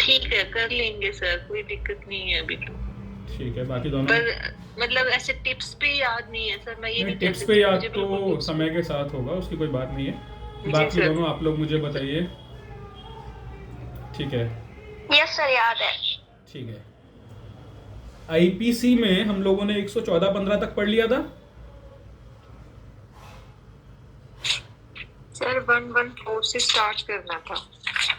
ठीक है, कर लेंगे सर, कोई दिक्कत नहीं है अभी तो। ठीक है, बाकी दोनों पर मतलब ऐसे टिप्स पे याद नहीं है सर, मैं ये नहीं कह टिप्स पे सकती याद मुझे तो बिल्कुल टिप्स समय पे। के साथ होगा, उसकी कोई बात नहीं है। जी बाकी सर। दोनों आप लोग मुझे बताइए। ठीक है। यस सर, याद है। ठीक है। आईपीसी में हम लोगों ने 114-15 तक पढ़ लिया था। सर 114 से स्टार्ट करना था।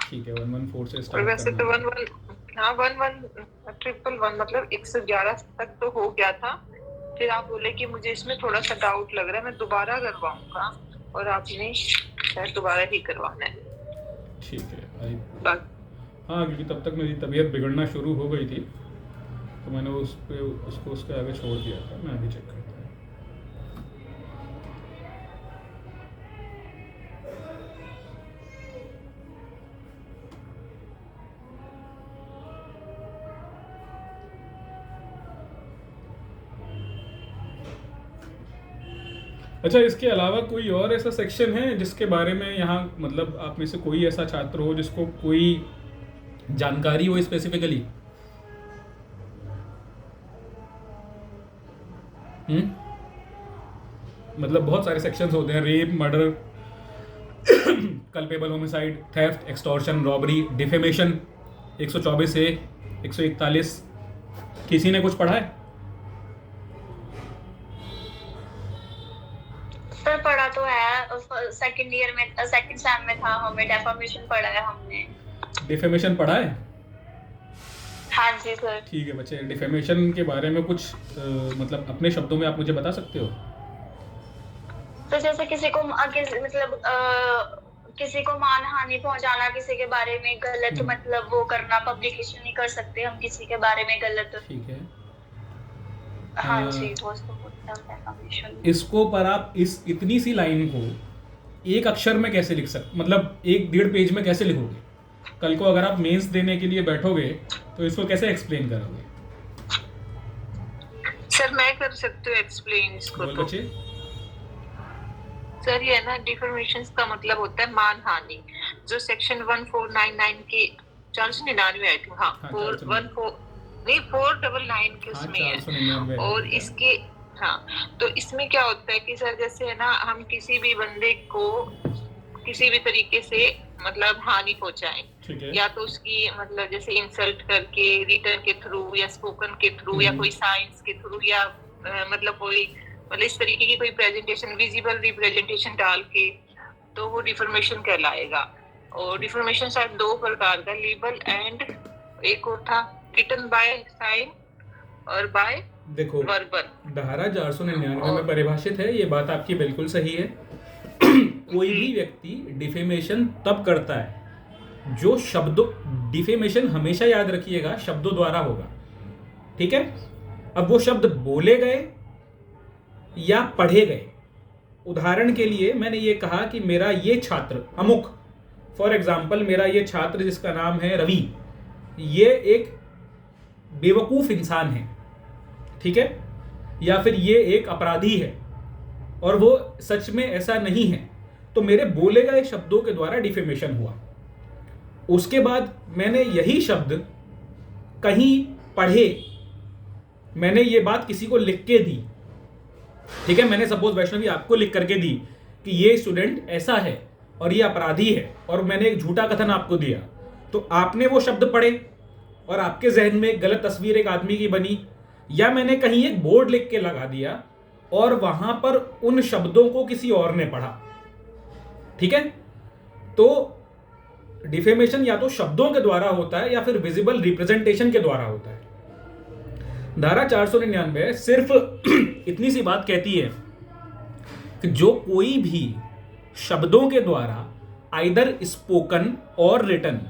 ठीक है, 114 से और स्टार्ट वैसे करना तो था। 11 हाँ 11 मतलब 111 तक तो हो गया था। फिर आप बोले कि मुझे इसमें थोड़ा सा डाउट लग रहा है, मैं दोबारा करवाऊंगा, और आपने शायद दोबारा ही करवाना है। ठीक है। आई बाकी हाँ, क्योंकि तब तक मेरी तबीयत बिगड़ना शुरू हो गई थी, तो मैंने उसको उसके आगे छोड़ दिया था। मैं अभी चेक करता हूँ। अच्छा, इसके अलावा कोई और ऐसा सेक्शन है जिसके बारे में यहाँ मतलब आप में से कोई ऐसा छात्र हो जिसको कोई जानकारी हो स्पेसिफिकली? मतलब बहुत सारे सेक्शंस होते हैं: rape, murder, culpable homicide, theft, extortion, robbery, defamation. 124 से 141। किसी ने कुछ पढ़ा है? सर पढ़ा तो है, सेकंड ईयर में, सेकंड सेम में था, हमें डेफामेशन पढ़ा है हमने। डिफेमेशन पढ़ा है? हाँ जी सर। ठीक है बच्चे, डिफेमेशन के बारे में कुछ मतलब अपने शब्दों में आप मुझे बता सकते हो? तो जैसे किसी को मतलब किसी को मानहानि पहुंचाना, किसी के बारे में गलत मतलब वो करना, पब्लिकेशन नहीं कर सकते हम किसी के बारे में गलत। ठीक है। हाँ जी, वो उसको बोलते हैं डेफामेशन। इसको पर आप इस इतनी सी लाइन को एक अक्षर में कैसे लिख सकते, मतलब 1-1.5 पेज में कैसे लिखोगे? कल को अगर आप मेंस देने के लिए बैठोगे तो इसको कैसे एक्सप्लेन करोगे? सर मैं कर सकती हूँ एक्सप्लेन इसको। बोल तो बच्चे। सर ये ना, डिफॉर्मेशन का मतलब होता है मानहानि, जो सेक्शन 1499 के 499 आई थी। हाँ, हाँ, 414 नहीं 499 के हाँ, उसमें है। 499 है। और इसके हाँ, तो इसमें क्या होता है कि सर जैसे है ना, हम किसी भी बंदे को किसी भी तरीके से मतलब हानि पहुंचाएं, ठीक है। या तो उसकी मतलब जैसे इंसल्ट करके, रिटर्न के थ्रू या स्पोकन के थ्रू या कोई साइंस के थ्रू, या मतलब कोई मतलब इस तरीके की कोई प्रेजेंटेशन, विजिबल रिप्रेजेंटेशन डाल के, तो वो डिफॉर्मेशन कहलाएगा। और डिफॉर्मेशन शायद 2 प्रकार का, लीबल एंड एक और था रिटन बाय साइन और बाय देखो, वर्बल। धारा 499 में और परिभाषित है, ये बात आपकी बिल्कुल सही है। कोई भी जी व्यक्ति डिफेमेशन तब करता है जो शब्दों, डिफेमेशन हमेशा याद रखिएगा शब्दों द्वारा होगा, ठीक है? अब वो शब्द बोले गए या पढ़े गए। उदाहरण के लिए मैंने ये कहा कि मेरा ये छात्र अमुक, फॉर एग्जाम्पल मेरा ये छात्र जिसका नाम है रवि, ये एक बेवकूफ इंसान है, ठीक है? या फिर ये एक अपराधी है, और वो सच में ऐसा नहीं है, तो मेरे बोले गए शब्दों के द्वारा डिफेमेशन हुआ। उसके बाद मैंने यही शब्द कहीं पढ़े, मैंने ये बात किसी को लिख के दी, ठीक है? मैंने सपोज वैष्णवी आपको लिख करके दी कि ये स्टूडेंट ऐसा है और ये अपराधी है, और मैंने एक झूठा कथन आपको दिया, तो आपने वो शब्द पढ़े और आपके जहन में एक गलत तस्वीर एक आदमी की बनी, या मैंने कहीं एक बोर्ड लिख के लगा दिया और वहां पर उन शब्दों को किसी और ने पढ़ा, ठीक है? तो डिफेमेशन या तो शब्दों के द्वारा होता है या फिर विजिबल रिप्रेजेंटेशन के द्वारा होता है। धारा 499 सिर्फ इतनी सी बात कहती है कि जो कोई भी शब्दों के द्वारा आइदर स्पोकन और रिटन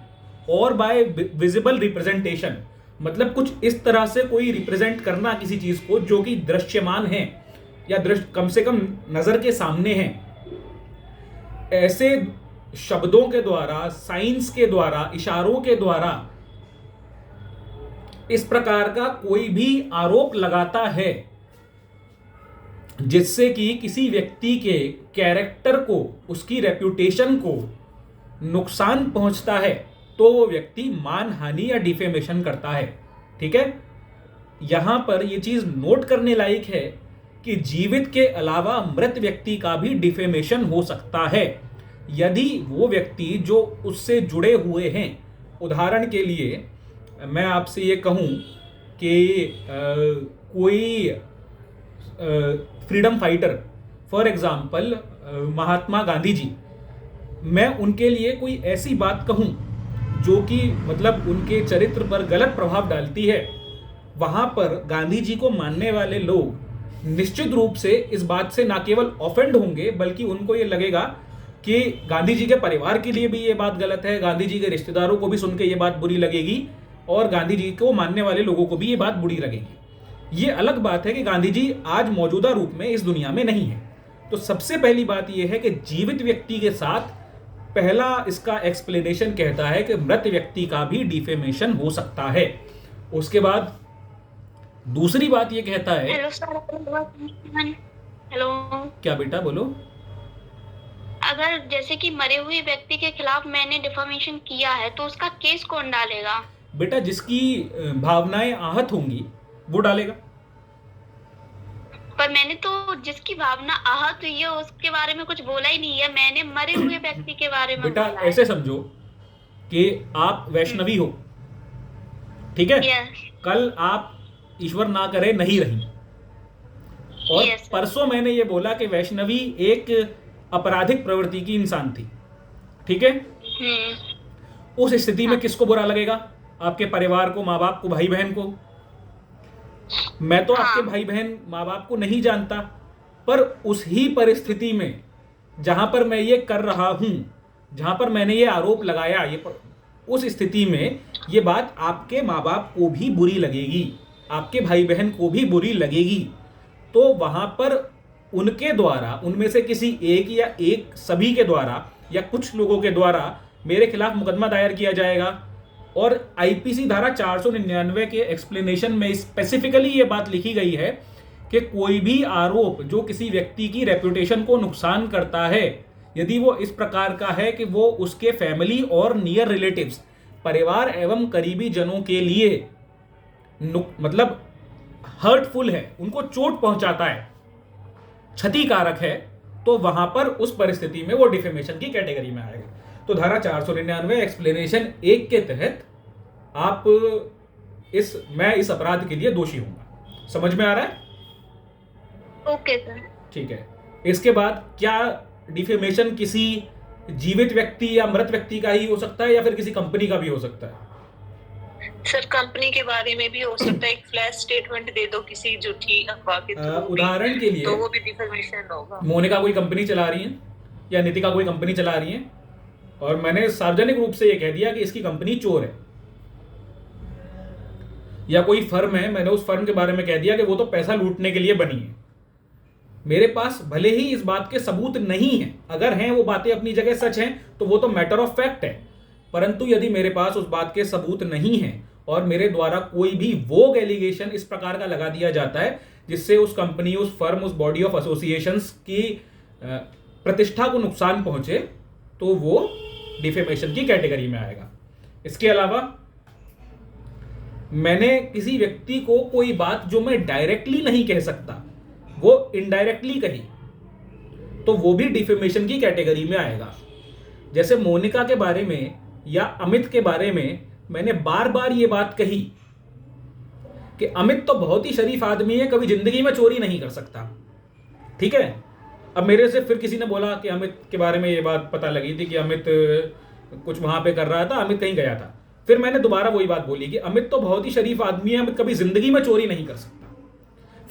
और बाय विजिबल रिप्रेजेंटेशन, मतलब कुछ इस तरह से कोई रिप्रेजेंट करना किसी चीज को जो कि दृश्यमान है या कम से कम नजर के सामने है, ऐसे शब्दों के द्वारा, साइंस के द्वारा, इशारों के द्वारा इस प्रकार का कोई भी आरोप लगाता है जिससे कि किसी व्यक्ति के कैरेक्टर को, उसकी रेप्यूटेशन को नुकसान पहुंचता है, तो वो व्यक्ति मानहानि या डिफेमेशन करता है। ठीक है, यहां पर ये चीज नोट करने लायक है कि जीवित के अलावा मृत व्यक्ति का भी डिफेमेशन हो सकता है यदि वो व्यक्ति जो उससे जुड़े हुए हैं, उदाहरण के लिए मैं आपसे ये कहूं कि कोई freedom fighter, for example Mahatma Gandhi ji, मैं उनके लिए कोई ऐसी बात कहूं जो कि मतलब उनके चरित्र पर गलत प्रभाव डालती है, वहां पर गांधी जी को मानने वाले लोग निश्चित रूप से इस बात से ना केवल ऑफेंड होंगे, बल्कि उनको ये लगेगा कि गांधी जी के परिवार के लिए भी ये बात गलत है, गांधी जी के रिश्तेदारों को भी सुन के ये बात बुरी लगेगी और गांधी जी को मानने वाले लोगों को भी ये बात बुरी लगेगी। ये अलग बात है कि गांधी जी आज मौजूदा रूप में इस दुनिया में नहीं है। तो सबसे पहली बात यह है कि जीवित व्यक्ति के साथ पहला इसका एक्सप्लेनेशन कहता है कि मृत व्यक्ति का भी डिफेमेशन हो सकता है। उसके बाद दूसरी बात यह कहता है, हेलो सर, हेलो, क्या बेटा बोलो। अगर जैसे कि मरे हुए व्यक्ति के खिलाफ मैंने डिफेमेशन किया है तो उसका केस कौन डालेगा? बेटा जिसकी भावनाएं आहत होंगी वो डालेगा। पर मैंने तो जिसकी भावना आहत हुई है उसके बारे में कुछ बोला ही नहीं है, मैंने मरे हुए व्यक्ति के बारे में बेटा बोला है। ऐसे समझो कि आप वैष्णवी हो, ठीक है, यस, कल आप ईश्वर ना करे नहीं रही, और Yes, sir. परसों मैंने ये बोला कि वैष्णवी एक अपराधिक प्रवृत्ति की इंसान थी, ठीक है। उस स्थिति में किसको बुरा लगेगा? आपके परिवार को, माँ बाप को, भाई बहन को। मैं तो आपके भाई बहन माँ बाप को नहीं जानता, पर उस ही परिस्थिति में जहां पर मैं ये कर रहा हूं, जहां पर मैंने ये आरोप लगाया, उस स्थिति में ये बात आपके माँ बाप को भी बुरी लगेगी, आपके भाई बहन को भी बुरी लगेगी। तो वहां पर उनके द्वारा, उनमें से किसी एक या एक सभी के द्वारा या कुछ लोगों के द्वारा मेरे खिलाफ मुकदमा दायर किया जाएगा। और आईपीसी धारा 499 के एक्सप्लेनेशन में स्पेसिफिकली ये बात लिखी गई है कि कोई भी आरोप जो किसी व्यक्ति की रेपुटेशन को नुकसान करता है, यदि वो इस प्रकार का है कि वो उसके फैमिली और नियर रिलेटिव्स, परिवार एवं करीबी जनों के लिए मतलब हर्टफुल है, उनको चोट पहुंचाता है, क्षतिकारक है, तो वहां पर उस परिस्थिति में वो डिफेमेशन की कैटेगरी में आएगा। तो धारा 499 एक्सप्लेनेशन 1 के तहत आप मैं इस अपराध के लिए दोषी हूंगा। समझ में आ रहा है? Okay sir. ठीक है। इसके बाद क्या डिफेमेशन किसी जीवित व्यक्ति या मृत व्यक्ति का ही हो सकता है या फिर किसी कंपनी का भी हो सकता है? सर कंपनी के बारे में भी हो सकता है, एक फ्लैश स्टेटमेंट दे दो किसी झूठी अफवाह के थ्रू, उदाहरण के लिए तो वो भी डिफेमेशन होगा। मोनिका कोई कंपनी चला रही है या नितिका कोई कंपनी चला रही है और मैंने सार्वजनिक रूप से ये कह दिया कि इसकी कंपनी चोर है, या कोई फर्म है, मैंने उस फर्म के बारे में कह दिया कि वो तो पैसा लूटने के लिए बनी है। मेरे पास भले ही इस बात के सबूत नहीं है, अगर हैं वो बातें अपनी जगह सच हैं तो वो तो मैटर ऑफ फैक्ट है, परंतु यदि मेरे पास उस बात के सबूत नहीं है और मेरे द्वारा कोई भी वोग एलिगेशन इस प्रकार का लगा दिया जाता है जिससे उस कंपनी, उस फर्म, उस बॉडी ऑफ एसोसिएशंस की प्रतिष्ठा को नुकसान पहुंचे, तो वो डिफेमेशन की कैटेगरी में आएगा। इसके अलावा मैंने किसी व्यक्ति को कोई बात जो मैं डायरेक्टली नहीं कह सकता वो इनडायरेक्टली कही, तो वो भी डिफेमेशन की कैटेगरी में आएगा। जैसे मोनिका के बारे में या अमित के बारे में मैंने बार बार ये बात कही कि अमित तो बहुत ही शरीफ आदमी है, कभी जिंदगी में चोरी नहीं कर सकता, ठीक है। अब मेरे से फिर किसी ने बोला कि अमित के बारे में ये बात पता लगी थी कि अमित कुछ वहां पे कर रहा था, अमित कहीं गया था, फिर मैंने दोबारा वही बात बोली कि अमित तो बहुत ही शरीफ आदमी है, अमित कभी जिंदगी में चोरी नहीं कर सकता।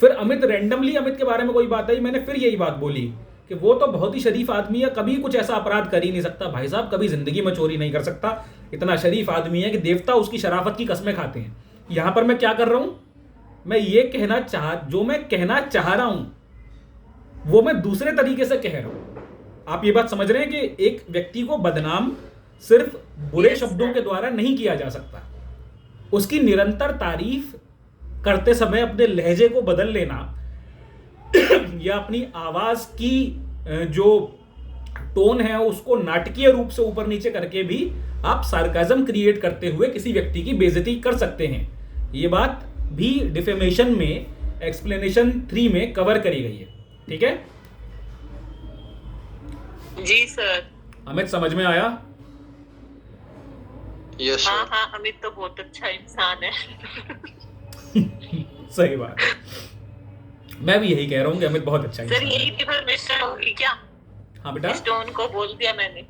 फिर अमित रैंडमली अमित के बारे में कोई बात आई, मैंने फिर यही बात बोली कि वो तो बहुत ही शरीफ आदमी है, कभी कुछ ऐसा अपराध कर ही नहीं सकता। भाई साहब कभी जिंदगी में चोरी नहीं कर सकता, इतना शरीफ आदमी है कि देवता उसकी शराफत की कस्में खाते हैं। यहां पर मैं क्या कर रहा हूं, मैं ये जो मैं कहना चाह रहा हूं वो मैं दूसरे तरीके से कह रहा हूं। आप ये बात समझ रहे हैं कि एक व्यक्ति को बदनाम सिर्फ बुरे शब्दों के द्वारा नहीं किया जा सकता, उसकी निरंतर तारीफ करते समय अपने लहजे को बदल लेना या अपनी आवाज की जो टोन है उसको नाटकीय रूप से ऊपर नीचे करके भी आप सार्काज्म क्रिएट करते हुए किसी व्यक्ति की बेइज्जती कर सकते हैं। ये बात भी डिफेमेशन में एक्सप्लेनेशन 3 में कवर करी गई है। ठीक है जी सर। अमित, समझ में आया? यस हाँ सर। हाँ, अमित तो बहुत अच्छा इंसान है। सही बात है, मैं भी यही कह रहा हूँ कि अमित बहुत अच्छा सर इंसान यही है। डिफॉर्मेशन होगी क्या? हाँ बेटा, स्टोन को बोल दिया मैंने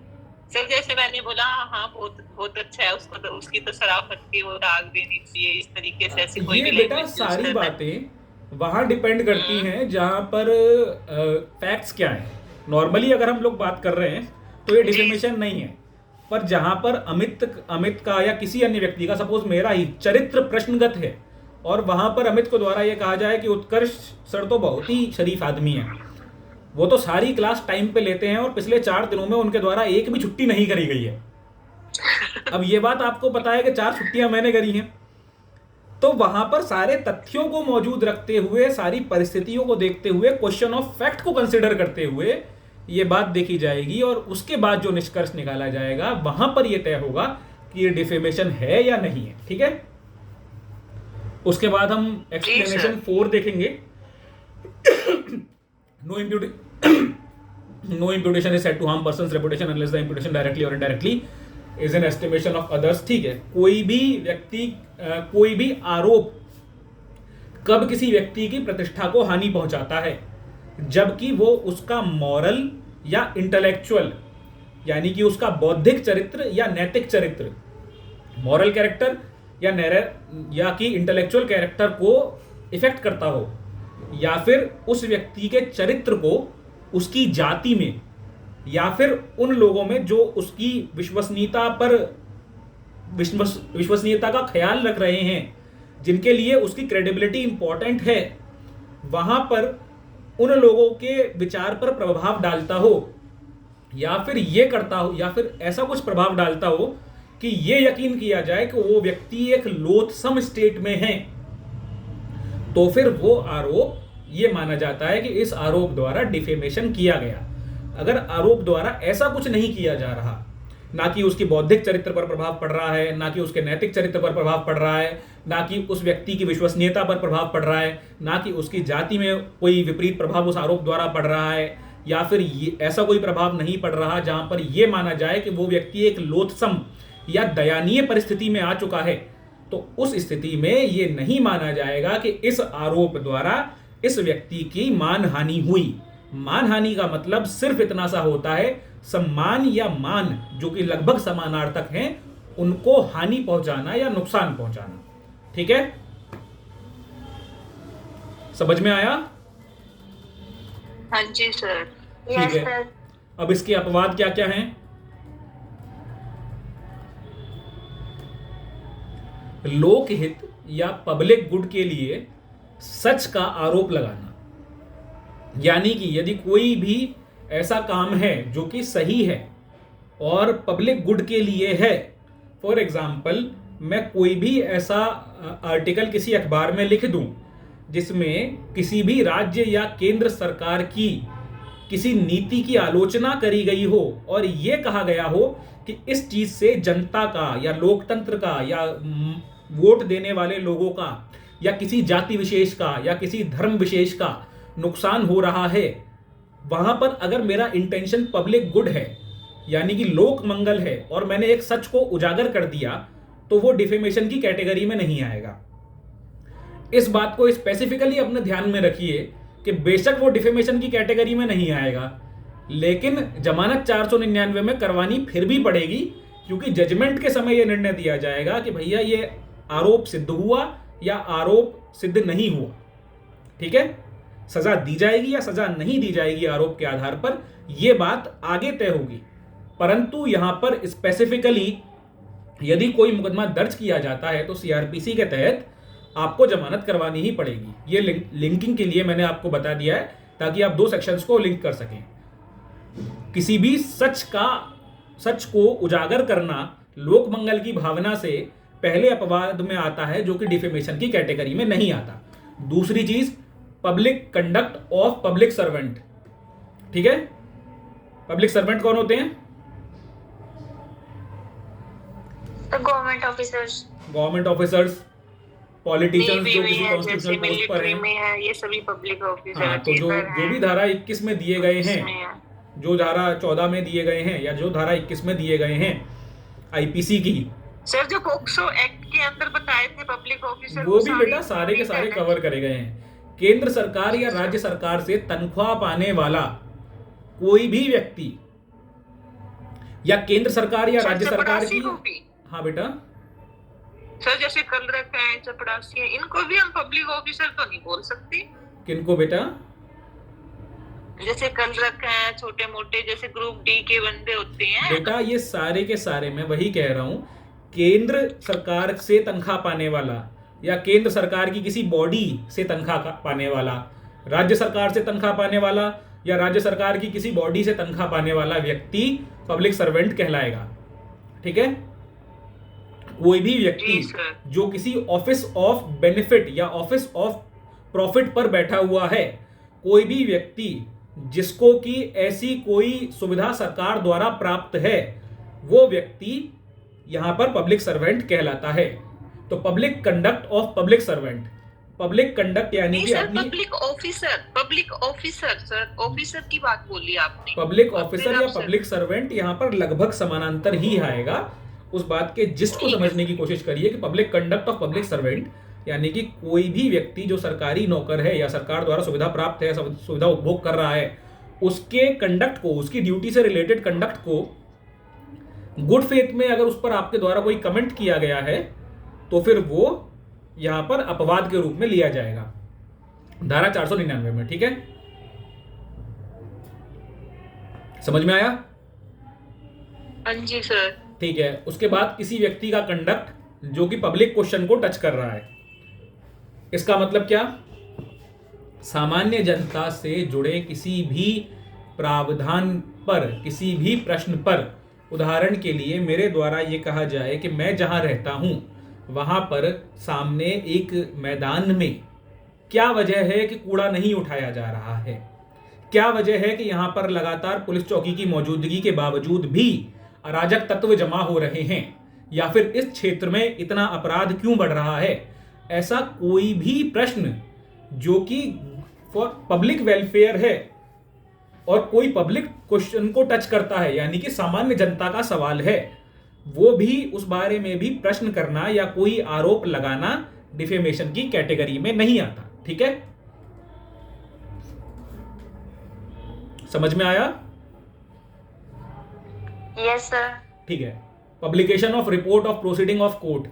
सर, जैसे मैंने बोला हाँ बहुत बहुत अच्छा है, उसको तो उसकी तो शराफत की वो दाग देनी चाहिए, इस तरीके से ऐसी कोई ये भी बेटा language use सारी करना है। बातें वहां डिपेंड करती हैं जहां पर फैक्ट्स क्या है। नॉर्मली अगर हम लोग बात कर रहे हैं तो ये जी। डिफेमेशन नहीं है, पर जहां पर अमित का या किसी अन्य व्यक्ति का, सपोज मेरा ही चरित्र प्रश्नगत है और वहां पर अमित को द्वारा ये कहा जाए कि उत्कर्ष सर तो बहुत ही शरीफ आदमी है, वो तो सारी क्लास टाइम पे लेते हैं और पिछले 4 दिनों में उनके द्वारा एक भी छुट्टी नहीं करी गई है। अब ये बात आपको पता है कि 4 छुट्टियां मैंने करी हैं, तो वहां पर सारे तथ्यों को मौजूद रखते हुए, सारी परिस्थितियों को देखते हुए, क्वेश्चन ऑफ फैक्ट को कंसिडर करते हुए ये बात देखी जाएगी और उसके बाद जो निष्कर्ष निकाला जाएगा वहां पर यह तय होगा कि ये डिफेमेशन है या नहीं है। ठीक है, उसके बाद हम एक्सप्लेनेशन 4 देखेंगे। No imputation is said to harm person's reputation unless the imputation directly or indirectly is an estimation of others। ठीक है, कोई भी व्यक्ति कोई भी आरोप कब किसी व्यक्ति की प्रतिष्ठा को हानि पहुंचाता है, जबकि वो उसका मॉरल या इंटेलेक्चुअल यानी कि उसका बौद्धिक चरित्र या नैतिक चरित्र, मॉरल कैरेक्टर या कि इंटेलेक्चुअल कैरेक्टर को इफेक्ट करता हो, या फिर उस व्यक्ति के चरित्र को उसकी जाति में या फिर उन लोगों में जो उसकी विश्वसनीयता का ख्याल रख रहे हैं, जिनके लिए उसकी क्रेडिबिलिटी इंपॉर्टेंट है, वहां पर उन लोगों के विचार पर प्रभाव डालता हो, या फिर ये करता हो, या फिर ऐसा कुछ प्रभाव डालता हो कि ये यकीन किया जाए कि वो व्यक्ति एक लोथसम स्टेट में है, तो फिर वो आरोप ये माना जाता है कि इस आरोप द्वारा डिफेमेशन किया गया। अगर आरोप द्वारा ऐसा कुछ नहीं किया जा रहा, ना कि उसकी बौद्धिक चरित्र पर प्रभाव पड़ रहा है, ना कि उसके नैतिक चरित्र पर प्रभाव पड़ रहा है, ना कि उस व्यक्ति की विश्वसनीयता पर प्रभाव पड़ रहा है, ना कि उसकी जाति में कोई विपरीत प्रभाव उस आरोप द्वारा पड़ रहा है, या फिर ऐसा कोई प्रभाव नहीं पड़ रहा जहां पर यह माना जाए कि वो व्यक्ति एक लोथसम या दयनीय परिस्थिति में आ चुका है, तो उस स्थिति में ये नहीं माना जाएगा कि इस आरोप द्वारा इस व्यक्ति की मानहानि हुई। मानहानि का मतलब सिर्फ इतना सा होता है, सम्मान या मान जो कि लगभग समानार्थक हैं, उनको हानि पहुंचाना या नुकसान पहुंचाना। ठीक है, समझ में आया? हाँ जी सर। ठीक है, अब इसके अपवाद क्या क्या हैं? लोकहित या पब्लिक गुड के लिए सच का आरोप लगाना, यानी कि यदि कोई भी ऐसा काम है जो कि सही है और पब्लिक गुड के लिए है, फॉर एग्जाम्पल मैं कोई भी ऐसा आर्टिकल किसी अखबार में लिख दूं जिसमें किसी भी राज्य या केंद्र सरकार की किसी नीति की आलोचना करी गई हो और यह कहा गया हो कि इस चीज से जनता का या लोकतंत्र का या वोट देने वाले लोगों का या किसी जाति विशेष का या किसी धर्म विशेष का नुकसान हो रहा है, वहां पर अगर मेरा इंटेंशन पब्लिक गुड है यानी कि लोक मंगल है और मैंने एक सच को उजागर कर दिया, तो वो डिफेमेशन की कैटेगरी में नहीं आएगा। इस बात को स्पेसिफिकली अपने ध्यान में रखिए कि बेशक वो डिफेमेशन की कैटेगरी में नहीं आएगा, लेकिन जमानत 499 में करवानी फिर भी पड़ेगी, क्योंकि जजमेंट के समय यह निर्णय दिया जाएगा कि भैया ये आरोप सिद्ध हुआ या आरोप सिद्ध नहीं हुआ। ठीक है, सजा दी जाएगी या सजा नहीं दी जाएगी आरोप के आधार पर, यह बात आगे तय होगी। परंतु यहां पर स्पेसिफिकली यदि कोई मुकदमा दर्ज किया जाता है तो सीआरपीसी के तहत आपको जमानत करवानी ही पड़ेगी। ये लिंकिंग के लिए मैंने आपको बता दिया है ताकि आप 2 सेक्शंस को लिंक कर सकें। किसी भी सच को उजागर करना लोक मंगल की भावना से पहले अपवाद में आता है, जो कि डिफेमेशन की कैटेगरी में नहीं आता। दूसरी चीज, public conduct of public servant. ठीक है, पब्लिक सर्वेंट कौन होते हैं? Government officers. Government officers, politicians navy जो में किसी है, जैसे कॉन्स्टिट्यूशनल पोस्ट पर मिलिट्री हैं। में है, ये सभी पब्लिक ऑफिसर हाँ, तो जो भी धारा 21 में दिए गए हैं, जो धारा 14 में दिए गए हैं, या जो धारा 21 में दिए गए हैं आईपीसी की, सर जो पोक्सो एक्ट के अंदर बताए थे पब्लिक ऑफिसर, वो भी बेटा सारे के सारे कवर करे गए हैं। केंद्र सरकार या राज्य सरकार से तनख्वाह पाने वाला कोई भी व्यक्ति, या केंद्र सरकार या राज्य सरकार की, हाँ बेटा, सर जैसे कल रखा है, चपरासी है, इनको भी हम पब्लिक ऑफिसर तो नहीं बोल सकते। किनको बेटा? जैसे कल रखा है, छोटे मोटे जैसे ग्रुप डी के बंदे होते हैं बेटा, ये सारे के सारे मैं वही कह रहा हूं, केंद्र सरकार से तनख्वाह पाने वाला, या केंद्र सरकार की किसी बॉडी से तनख्वाह पाने वाला, राज्य सरकार से तनख्वाह पाने वाला, या राज्य सरकार की किसी बॉडी से तनख्वाह पाने वाला व्यक्ति पब्लिक सर्वेंट कहलाएगा। ठीक है? कोई भी व्यक्ति जो किसी ऑफिस ऑफ बेनिफिट या ऑफिस ऑफ प्रॉफिट पर बैठा हुआ है, कोई भी व्यक्ति जिसको कि ऐसी कोई सुविधा सरकार द्वारा प्राप्त है, वो व्यक्ति यहां पर पब्लिक सर्वेंट कहलाता है। तो public conduct of public servant, public conduct यानी कि अपनी पब्लिक ऑफिसर सर, ऑफिसर की बात बोली आपने। पब्लिक ऑफिसर या पब्लिक सर्वेंट यहां पर लगभग समानांतर ही आएगा। उस बात के जिस्ट को समझने की कोशिश करिए कि public conduct of public servant यानी कि कोई भी व्यक्ति जो सरकारी नौकर है या सरकार द्वारा सुविधा प्राप्त है, सुविधा उपभोग कर रहा है, उसके कंडक्ट को, उसकी ड्यूटी से रिलेटेड कंडक्ट को गुड फेथ में अगर उस पर आपके द्वारा कोई कमेंट किया गया है तो फिर वो यहां पर अपवाद के रूप में लिया जाएगा, धारा 499 में। ठीक है, समझ में आया? हाँ जी सर। ठीक है, उसके बाद किसी व्यक्ति का कंडक्ट जो कि पब्लिक क्वेश्चन को टच कर रहा है, इसका मतलब क्या? सामान्य जनता से जुड़े किसी भी प्रावधान पर, किसी भी प्रश्न पर, उदाहरण के लिए मेरे द्वारा ये कहा जाए कि मैं जहां रहता हूं वहां पर सामने एक मैदान में क्या वजह है कि कूड़ा नहीं उठाया जा रहा है, क्या वजह है कि यहां पर लगातार पुलिस चौकी की मौजूदगी के बावजूद भी अराजक तत्व जमा हो रहे हैं, या फिर इस क्षेत्र में इतना अपराध क्यों बढ़ रहा है, ऐसा कोई भी प्रश्न जो कि फॉर पब्लिक वेलफेयर है और कोई पब्लिक क्वेश्चन को टच करता है, यानी कि सामान्य जनता का सवाल है, वो भी उस बारे में भी प्रश्न करना या कोई आरोप लगाना डिफेमेशन की कैटेगरी में नहीं आता। ठीक है, समझ में आया? Yes sir. ठीक है, publication of report of proceeding of court,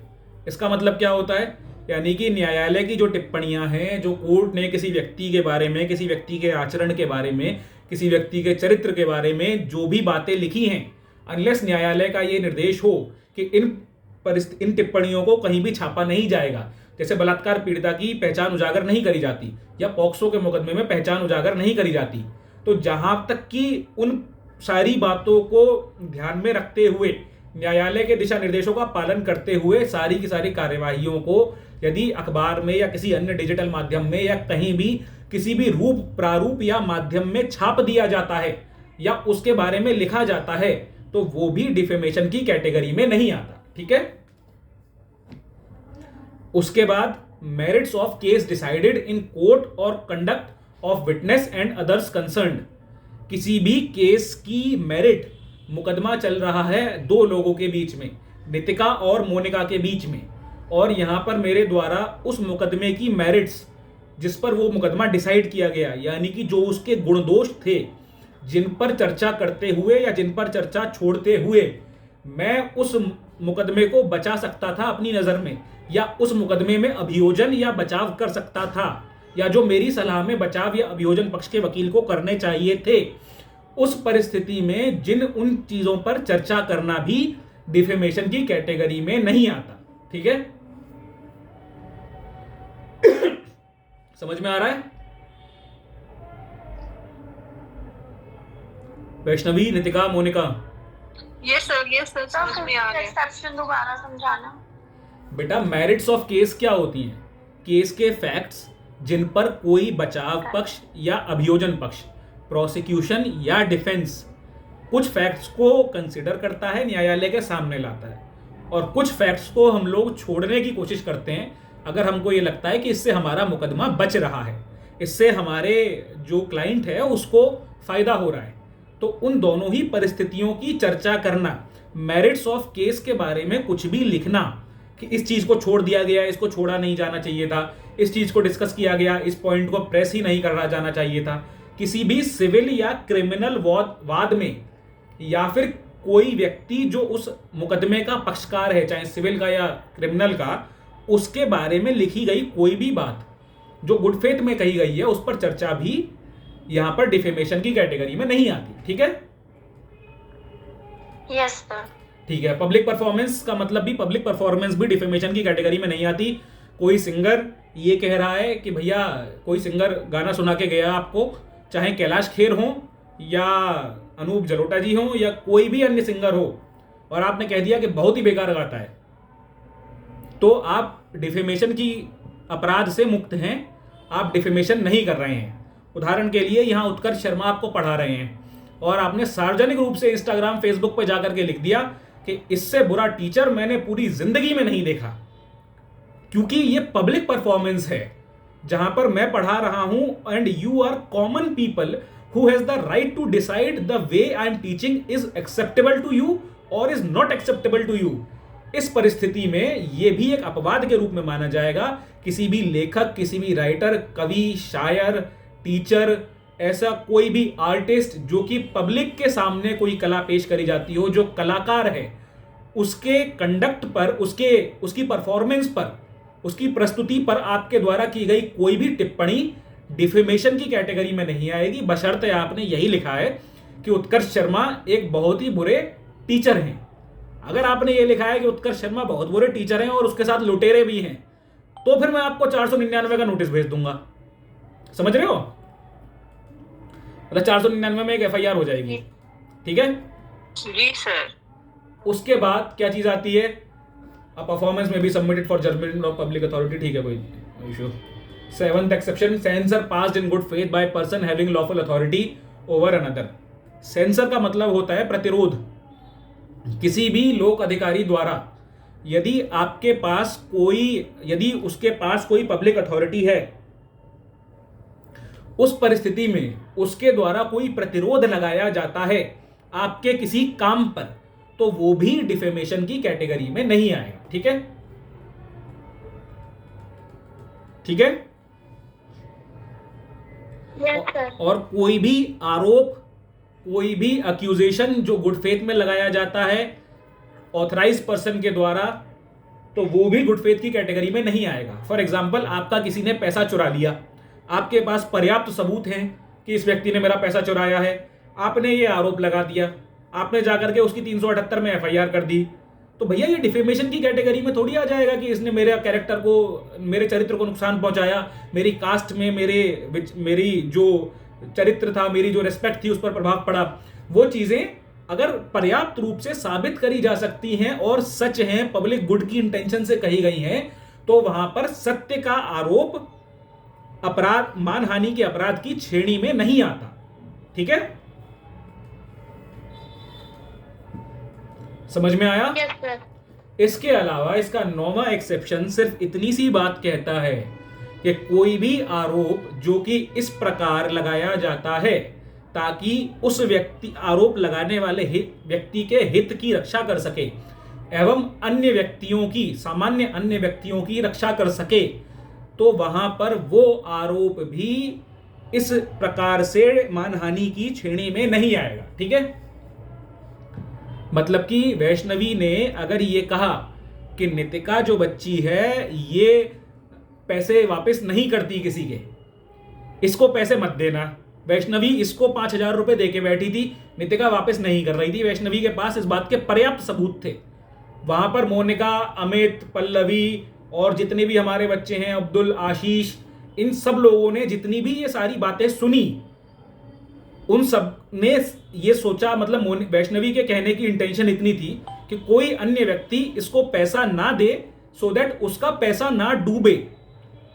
इसका मतलब क्या होता है? यानी कि न्यायालय की जो टिप्पणियां हैं, जो कोर्ट ने किसी व्यक्ति के बारे में, किसी व्यक्ति के आचरण के बारे में, किसी व्यक्ति के चरित्र के बारे में जो भी बातें लिखी हैं, अनलेस न्यायालय का ये निर्देश हो कि इन टिप्पणियों को कहीं भी छापा नहीं जाएगा, जैसे बलात्कार पीड़िता की पहचान उजागर नहीं करी जाती या पॉक्सो के मुकदमे में पहचान उजागर नहीं करी जाती, तो जहां तक कि उन सारी बातों को ध्यान में रखते हुए, न्यायालय के दिशा निर्देशों का पालन करते हुए सारी की सारी कार्यवाहियों को यदि अखबार में या किसी अन्य डिजिटल माध्यम में या कहीं भी किसी भी रूप, प्रारूप या माध्यम में छाप दिया जाता है या उसके बारे में लिखा जाता है, तो वो भी डिफेमेशन की कैटेगरी में नहीं आता। ठीक है, उसके बाद merits of case decided in court और conduct of witness and others concerned, किसी भी केस की मेरिट, मुकदमा चल रहा है दो लोगों के बीच में, नितिका और मोनिका के बीच में, और यहां पर मेरे द्वारा उस मुकदमे की मेरिट्स जिस पर वो मुकदमा डिसाइड किया गया, यानी कि जो उसके गुण दोष थे, जिन पर चर्चा करते हुए या जिन पर चर्चा छोड़ते हुए मैं उस मुकदमे को बचा सकता था अपनी नजर में, या उस मुकदमे में अभियोजन या बचाव कर सकता था, या जो मेरी सलाह में बचाव या अभियोजन पक्ष के वकील को करने चाहिए थे, उस परिस्थिति में जिन उन चीजों पर चर्चा करना भी डिफेमेशन की कैटेगरी में नहीं आता। ठीक है, समझ में आ रहा है? वैष्णवी, नितिका, मोनिका, यस सर समझ में आ रहा है। एक्सेप्शन दोबारा समझाना। बेटा, मेरिट्स ऑफ केस क्या होती हैं? केस के फैक्ट्स जिन पर कोई बचाव पक्ष या अभियोजन पक्ष, प्रोसिक्यूशन या डिफेंस, कुछ फैक्ट्स को कंसिडर करता है, न्यायालय के सामने लाता है, और कुछ फैक्ट्स को हम लोग छोड़ने की कोशिश करते हैं अगर हमको ये लगता है कि इससे हमारा मुकदमा बच रहा है, इससे हमारे जो क्लाइंट है उसको फायदा हो रहा है। तो उन दोनों ही परिस्थितियों की चर्चा करना, मेरिट्स ऑफ केस के बारे में कुछ भी लिखना कि इस चीज को छोड़ दिया गया, इसको छोड़ा नहीं जाना चाहिए था, इस चीज को डिस्कस किया गया, इस पॉइंट को प्रेस ही नहीं करना जाना चाहिए था, किसी भी सिविल या क्रिमिनल वाद में, या फिर कोई व्यक्ति जो उस मुकदमे का पक्षकार है, चाहे सिविल का या क्रिमिनल का, उसके बारे में लिखी गई कोई भी बात जो गुड फेथ में कही गई है, उस पर चर्चा भी यहां पर डिफेमेशन की कैटेगरी में नहीं आती। ठीक है? Yes sir. ठीक है। पब्लिक परफॉर्मेंस का मतलब भी, पब्लिक परफॉर्मेंस भी डिफेमेशन की कैटेगरी में नहीं आती। कोई सिंगर ये कह रहा है कि भैया, कोई सिंगर गाना सुना के गया आपको, चाहे कैलाश खेर हो या अनूप जलोटा जी हो या कोई भी अन्य सिंगर हो, और आपने कह दिया कि बहुत ही बेकार गाता है, तो आप डिफेमेशन की अपराध से मुक्त हैं, आप डिफेमेशन नहीं कर रहे हैं। उदाहरण के लिए यहाँ उत्कर्ष शर्मा आपको पढ़ा रहे हैं और आपने सार्वजनिक रूप से इंस्टाग्राम फेसबुक पर जाकर के लिख दिया कि इससे बुरा टीचर मैंने पूरी जिंदगी में नहीं देखा, क्योंकि ये पब्लिक परफॉर्मेंस है जहां पर मैं पढ़ा रहा हूं and you are common people who has the right to decide the way I am teaching is acceptable to you और is not acceptable to you. इस परिस्थिति में यह भी एक अपवाद के रूप में माना जाएगा। किसी भी लेखक, किसी भी राइटर, कवि, शायर, टीचर, ऐसा कोई भी आर्टिस्ट जो कि पब्लिक के सामने कोई कला पेश करी जाती हो, जो कलाकार है, उसके कंडक्ट पर, उसकी परफॉर्मेंस पर, उसकी प्रस्तुति पर आपके द्वारा की गई कोई भी टिप्पणी डिफेमेशन की कैटेगरी में नहीं आएगी, बशर्ते आपने यही लिखा है कि उत्कर्ष शर्मा एक बहुत ही बुरे टीचर हैं। अगर आपने ये लिखा है कि उत्कर्ष शर्मा बहुत बुरे टीचर हैं और उसके साथ लुटेरे भी हैं, तो फिर मैं आपको 499 का नोटिस भेज दूंगा। समझ रहे हो? मतलब 499 में एक एफआईआर हो जाएगी। ठीक है जी सर। उसके बाद क्या चीज आती है? अ परफॉर्मेंस में भी submitted for judgment of public authority. ठीक है, कोई issue. 7th exception, censure passed in good faith by person having lawful authority over another. Censure का मतलब होता है प्रतिरोध। किसी भी लोक अधिकारी द्वारा यदि उसके पास कोई पब्लिक अथॉरिटी है, उस परिस्थिति में उसके द्वारा कोई प्रतिरोध लगाया जाता है आपके किसी काम पर, तो वो भी डिफेमेशन की कैटेगरी में नहीं आएगा। ठीक है? ठीक है? Yes sir. और कोई भी आरोप, कोई भी अक्यूजेशन जो गुड फेथ में लगाया जाता है ऑथराइज पर्सन के द्वारा, तो वो भी गुड फेथ की कैटेगरी में नहीं आएगा। फॉर एग्जाम्पल, आपका किसी ने पैसा चुरा लिया, आपके पास पर्याप्त सबूत हैं कि इस व्यक्ति ने मेरा पैसा चुराया है, आपने ये आरोप लगा दिया, आपने जाकर के उसकी 378 में एफआईआर कर दी, तो भैया ये डिफेमेशन की कैटेगरी में थोड़ी आ जाएगा कि इसने मेरे कैरेक्टर को, मेरे चरित्र को नुकसान पहुंचाया, मेरी कास्ट में मेरी जो चरित्र था, मेरी जो रिस्पेक्ट थी, उस पर प्रभाव पड़ा। वो चीजें अगर पर्याप्त रूप से साबित करी जा सकती हैं और सच हैं, पब्लिक गुड की इंटेंशन से कही गई हैं, तो वहां पर सत्य का आरोप अपराध, मानहानि के अपराध की श्रेणी में नहीं आता। ठीक है? समझ में आया? Yes sir. इसके अलावा इसका 9वां एक्सेप्शन सिर्फ इतनी सी बात कहता है कि कोई भी आरोप जो कि इस प्रकार लगाया जाता है ताकि उस आरोप लगाने वाले व्यक्ति के हित की रक्षा कर सके एवं अन्य व्यक्तियों की, सामान्य अन्य व्यक्तियों की रक्षा कर सके, तो वहां पर वो आरोप भी इस प्रकार से मानहानि की श्रेणी में नहीं आएगा। ठीक है? मतलब कि वैष्णवी ने अगर ये कहा कि नितिका जो बच्ची है ये पैसे वापस नहीं करती किसी के, इसको पैसे मत देना, वैष्णवी इसको 5,000 रुपए दे के बैठी थी, नितिका वापस नहीं कर रही थी, वैष्णवी के पास इस बात के पर्याप्त सबूत थे। वहां पर मोनिका, अमित, पल्लवी और जितने भी हमारे बच्चे हैं, अब्दुल, आशीष, इन सब लोगों ने जितनी भी ये सारी बातें सुनी, उन सब ने ये सोचा, मतलब वैष्णवी के कहने की इंटेंशन इतनी थी कि कोई अन्य व्यक्ति इसको पैसा ना दे, सो दैट उसका पैसा ना डूबे।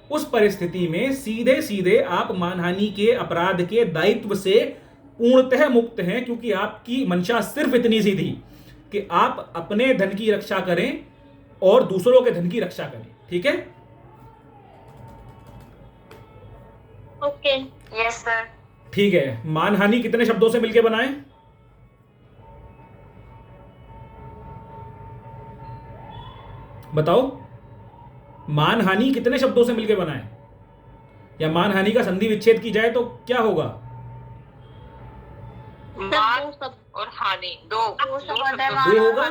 उस परिस्थिति में सीधे सीधे आप मानहानि के अपराध के दायित्व से पूर्णतः मुक्त हैं, क्योंकि आपकी मंशा सिर्फ इतनी सी थी कि आप अपने धन की रक्षा करें और दूसरों के धन की रक्षा करें। ठीक है? ओके। Yes sir. ठीक है। मानहानि कितने शब्दों से मिलकर बनाए? बताओ, मानहानि कितने शब्दों से मिलकर बनाए? या मानहानि का संधि विच्छेद की जाए तो क्या होगा? मान और हानि दो शब्द है। दो होगा।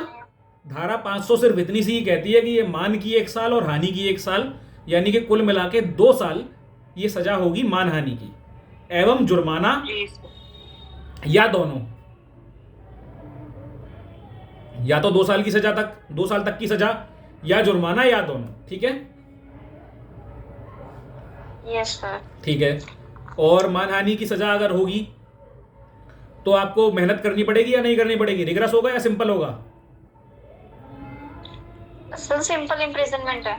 धारा 500 सिर्फ इतनी सी ही कहती है कि ये मान की 1 साल और हानि की 1 साल, यानी कि कुल मिला के 2 साल ये सजा होगी मानहानि की, एवं जुर्माना या दोनों, या तो 2 साल की सजा तक, 2 साल तक की सजा, या जुर्माना या दोनों। ठीक है? Yes sir. ठीक है। और मानहानि की सजा अगर होगी तो आपको मेहनत करनी पड़ेगी या नहीं करनी पड़ेगी? रिग्रेस होगा या सिंपल होगा? सर सिंपल इम्प्रिजनमेंट है।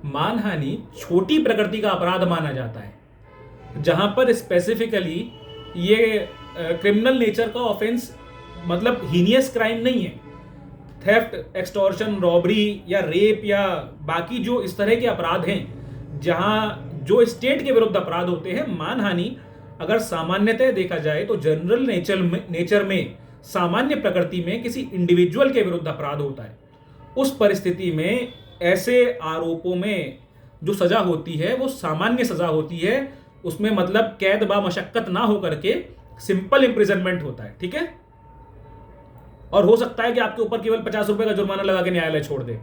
मानहानि छोटी प्रकृति का अपराध माना जाता है, जहां पर स्पेसिफिकली ये क्रिमिनल नेचर का ऑफेंस, मतलब हीनियस क्राइम नहीं है। थेफ्ट, एक्सटॉर्शन, रॉबरी या रेप या बाकी जो इस तरह के अपराध हैं जहां जो स्टेट के विरुद्ध अपराध होते हैं, मानहानि अगर सामान्यतः देखा जाए तो जनरल नेचर में सामान्य प्रकृति में किसी इंडिविजुअल के विरुद्ध अपराध होता है। उस परिस्थिति में ऐसे आरोपों में जो सजा होती है वो सामान्य सजा होती है, उसमें मतलब कैद बा मशक्कत ना हो करके सिंपल इम्प्रिजनमेंट होता है। ठीक है? और हो सकता है कि आपके ऊपर केवल 50 रुपए का जुर्माना लगा के न्यायालय छोड़ दे,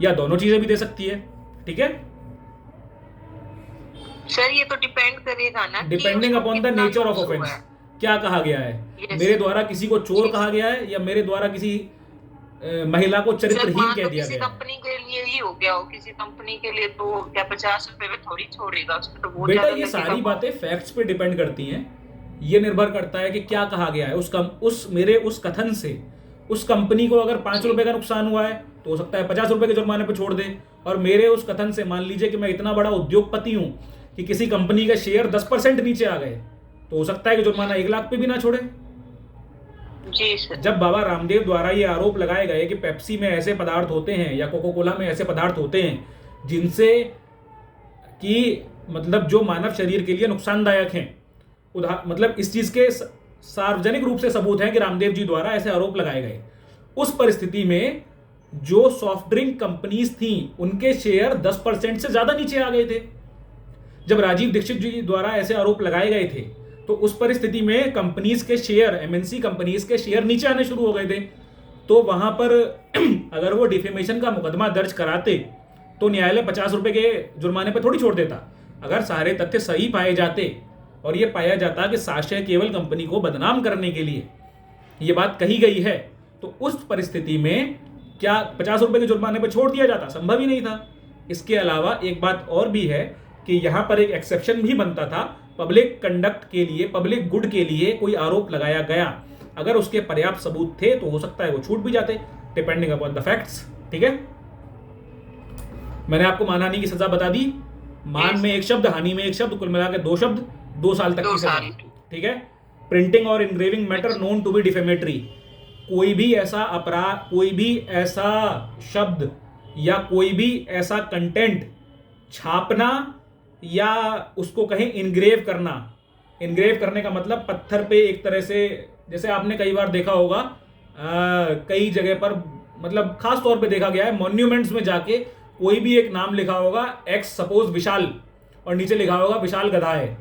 या दोनों चीजें भी दे सकती है। ठीक है? सर ये तो डिपेंड करेगा ना, depending upon the nature of offence. क्या कहा गया है? Yes. मेरे द्वारा किसी को चोर कहा गया है या मेरे द्वारा किसी महिला को चरित्रहीन कह दिया किसी गया है? कंपनी के लिए ही हो गया हो, किसी कंपनी के लिए तो क्या 50 रुपए में थोड़ी छोड़ेगा उसको, तो वो बेटा ज्यादा ये लगेगा। सारी बातें फैक्ट्स पे डिपेंड करती हैं। ये निर्भर करता है कि क्या कहा गया है। मेरे उस कथन से उस कंपनी को अगर 5 रुपए का नुकसान हुआ है तो हो सकता है 50 रुपए के जुर्माने पे छोड़ दे, और मेरे उस कथन से मान लीजिए कि मैं इतना बड़ा उद्योगपति हूं कि किसी कंपनी के शेयर 10% नीचे आ गए, तो हो सकता है कि जुर्माना 1 लाख पे भी ना छोड़े। जी सर। जब बाबा रामदेव द्वारा ये आरोप लगाए गए कि पेप्सी में ऐसे पदार्थ होते हैं या कोको कोला में ऐसे पदार्थ होते हैं जिनसे कि मतलब जो मानव शरीर के लिए नुकसानदायक हैं, मतलब इस चीज के सार्वजनिक रूप से सबूत हैं कि रामदेव जी द्वारा ऐसे आरोप लगाए गए, उस परिस्थिति में जो सॉफ्ट ड्रिंक कंपनीज थी उनके शेयर 10% से ज्यादा नीचे आ गए थे। जब राजीव दीक्षित जी द्वारा ऐसे आरोप लगाए गए थे तो उस परिस्थिति में कंपनीज के शेयर, एमएनसी कंपनीज के शेयर नीचे आने शुरू हो गए थे। तो वहां पर अगर वो डिफेमेशन का मुकदमा दर्ज कराते तो न्यायालय 50 रुपए के जुर्माने पर थोड़ी छोड़ देता। अगर सारे तथ्य सही पाए जाते और ये पाया जाता कि साक्ष्य केवल कंपनी को बदनाम करने के लिए ये बात कही गई है, तो उस परिस्थिति में क्या 50 रुपए के जुर्माने पर छोड़ दिया जाता? संभव ही नहीं था। इसके अलावा एक बात और भी है कि यहां पर एक एक्सेप्शन भी बनता था। पब्लिक कंडक्ट के लिए, पब्लिक गुड के लिए कोई आरोप लगाया गया, अगर उसके पर्याप्त सबूत थे तो हो सकता है वो छूट भी जाते, डिपेंडिंग अपॉन द फैक्ट्स। ठीक है? मैंने आपको मानहानि की सजा बता दी। मान में 1 शब्द, हानि में 1 शब्द, कुल मिला के 2 शब्द, 2 साल तक की सजा। ठीक है? प्रिंटिंग और engraving matter known to be defamatory. कोई भी ऐसा अपराध, कोई भी ऐसा शब्द या कोई भी ऐसा कंटेंट छापना या उसको कहीं इनग्रेव करना। इनग्रेव करने का मतलब पत्थर पे एक तरह से, जैसे आपने कई बार देखा होगा कई जगह पर, मतलब खास तौर पे देखा गया है मॉन्यूमेंट्स में जाके कोई भी एक नाम लिखा होगा, एक्स सपोज विशाल, और नीचे लिखा होगा विशाल गधा है।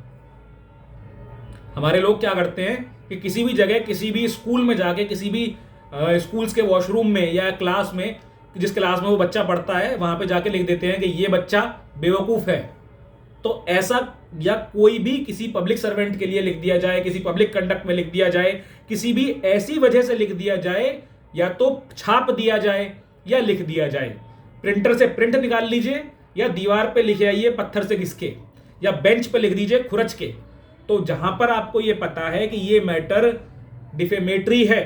हमारे लोग क्या करते हैं कि किसी भी जगह, किसी भी स्कूल में जाके, किसी भी स्कूल्स के वॉशरूम में या क्लास में, जिस क्लास में वो बच्चा पढ़ता है, वहां पे जाके लिख देते हैं कि ये बच्चा बेवकूफ है। तो ऐसा, या कोई भी किसी पब्लिक सर्वेंट के लिए लिख दिया जाए, किसी पब्लिक कंडक्ट में लिख दिया जाए, किसी भी ऐसी वजह से लिख दिया जाए, या तो छाप दिया जाए या लिख दिया जाए। प्रिंटर से प्रिंट निकाल लीजिए या दीवार पे लिख आइए पत्थर से घिस के, या बेंच पे लिख दीजिए खुरच के। तो जहां पर आपको ये पता है कि ये मैटर डिफेमेटरी है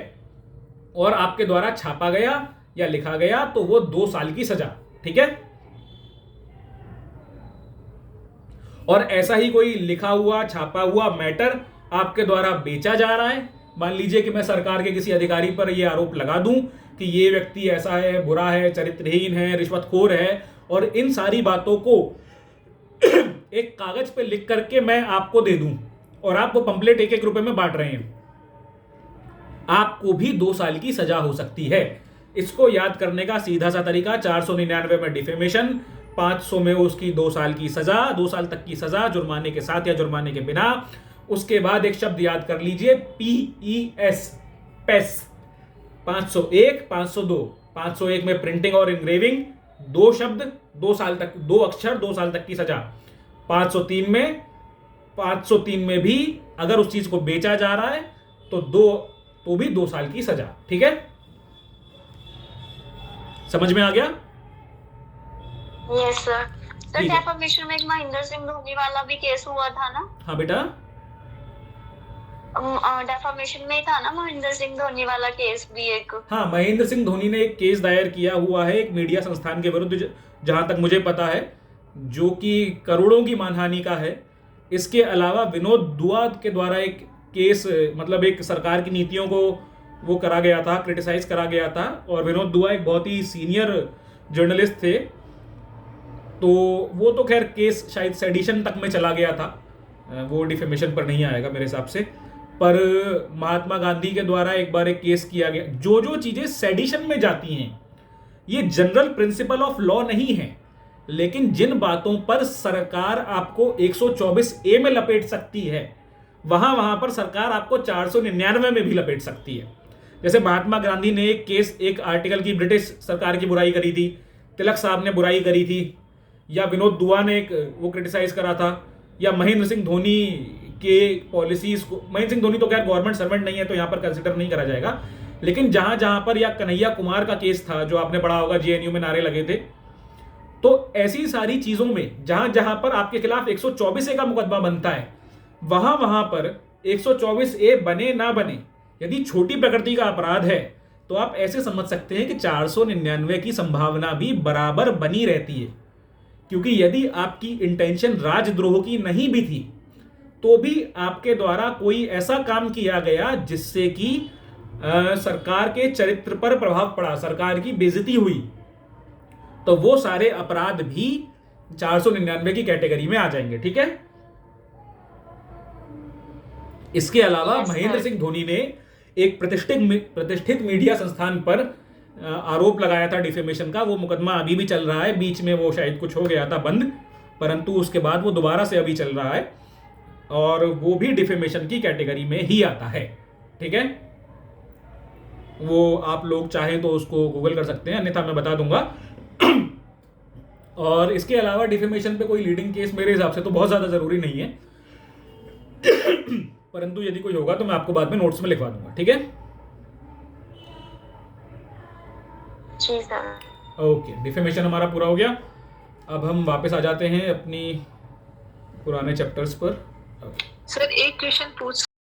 और आपके द्वारा छापा गया या लिखा गया, तो वो 2 साल की सजा। ठीक है? और ऐसा ही कोई लिखा हुआ, छापा हुआ मैटर आपके द्वारा बेचा जा रहा है। मान लीजिए कि मैं सरकार के किसी अधिकारी पर यह आरोप लगा दूं कि ये व्यक्ति ऐसा है, बुरा है, चरित्रहीन है, रिश्वतखोर है, और इन सारी बातों को एक कागज पे लिख करके मैं आपको दे दूं और आप वो पंपलेट 1-1 रुपए में बांट रहे हैं, आपको भी 2 साल की सजा हो सकती है। इसको याद करने का सीधा सा तरीका 499 में डिफेमेशन, 500 में उसकी 2 साल की सजा, 2 साल तक की सजा जुर्माने के साथ या जुर्माने के बिना। उसके बाद एक शब्द याद कर लीजिए, PES, पेस। 501, 502। 501 में प्रिंटिंग और इंग्रेविंग, 2 शब्द 2 साल तक, 2 अक्षर 2 साल तक की सजा। 503 में भी अगर उस चीज को बेचा जा रहा है तो भी 2 साल की सजा। ठीक है, समझ में आ गया? Yes sir. सर ठीक है। डेफामेशन में एक महेंद्र सिंह धोनी वाला भी केस हुआ था ना? हाँ बेटा, डेफामेशन में ही था ना महेंद्र सिंह धोनी वाला केस भी एक? हाँ, महेंद्र सिंह धोनी ने एक केस दायर किया हुआ है एक मीडिया संस्थान के विरुद्ध, जहां तक मुझे पता है, जो कि करोड़ों की मानहानि का है। इसके अलावा विनोद दुआ के द्वारा एक केस, मतलब एक सरकार की नीतियों को वो करा गया था, क्रिटिसाइज करा गया था, और विनोद दुआ एक बहुत ही सीनियर जर्नलिस्ट थे। तो वो तो खैर केस शायद सेडिशन तक में चला गया था, वो डिफेमेशन पर नहीं आएगा मेरे हिसाब से। पर महात्मा गांधी के द्वारा एक बार एक केस किया गया। जो चीजें सेडिशन में जाती हैं ये जनरल प्रिंसिपल ऑफ लॉ नहीं है, लेकिन जिन बातों पर सरकार आपको 124A में लपेट सकती है, वहां पर सरकार आपको 499 में भी लपेट सकती है। जैसे महात्मा गांधी ने एक केस, एक आर्टिकल की ब्रिटिश सरकार की बुराई करी थी, तिलक साहब ने बुराई करी थी, या विनोद दुआ ने एक वो क्रिटिसाइज करा था, या महेंद्र सिंह धोनी के पॉलिसीज को। महेंद्र सिंह धोनी तो खैर गवर्नमेंट सर्वेंट नहीं है तो यहां पर कंसिडर नहीं करा जाएगा, लेकिन जहां पर, या कन्हैया कुमार का केस था जो आपने पढ़ा होगा, JNU में नारे लगे थे। तो ऐसी सारी चीजों में जहां पर आपके खिलाफ 124A का मुकदमा बनता है, वहां पर 124A बने ना बने, यदि छोटी प्रकृति का अपराध है तो आप ऐसे समझ सकते हैं कि 499 की संभावना भी बराबर बनी रहती है। क्योंकि यदि आपकी इंटेंशन राजद्रोह की नहीं भी थी तो भी आपके द्वारा कोई ऐसा काम किया गया जिससे कि सरकार के चरित्र पर प्रभाव पड़ा, सरकार की बेइज्जती हुई, तो वो सारे अपराध भी 499 की कैटेगरी में आ जाएंगे। ठीक है, इसके अलावा महेंद्र सिंह धोनी ने एक प्रतिष्ठित मीडिया संस्थान पर आरोप लगाया था डिफेमेशन का। वो मुकदमा अभी भी चल रहा है, बीच में वो शायद कुछ हो गया था बंद, परंतु उसके बाद वो दोबारा से अभी चल रहा है, और वो भी डिफेमेशन की कैटेगरी में ही आता है। ठीक है, वो आप लोग चाहें तो उसको गूगल कर सकते हैं, अन्यथा मैं बता दूंगा। और इसके अलावा डिफेमेशन पे कोई लीडिंग केस मेरे हिसाब से तो बहुत ज्यादा जरूरी नहीं है, परंतु यदि कोई होगा तो मैं आपको बाद में नोट्स में लिखवा दूंगा। ठीक है, जी सर। ओके, डिफेमेशन हमारा पूरा हो गया। अब हम वापस आ जाते हैं अपनी पुराने चैप्टर्स पर। सर एक क्वेश्चन पूछ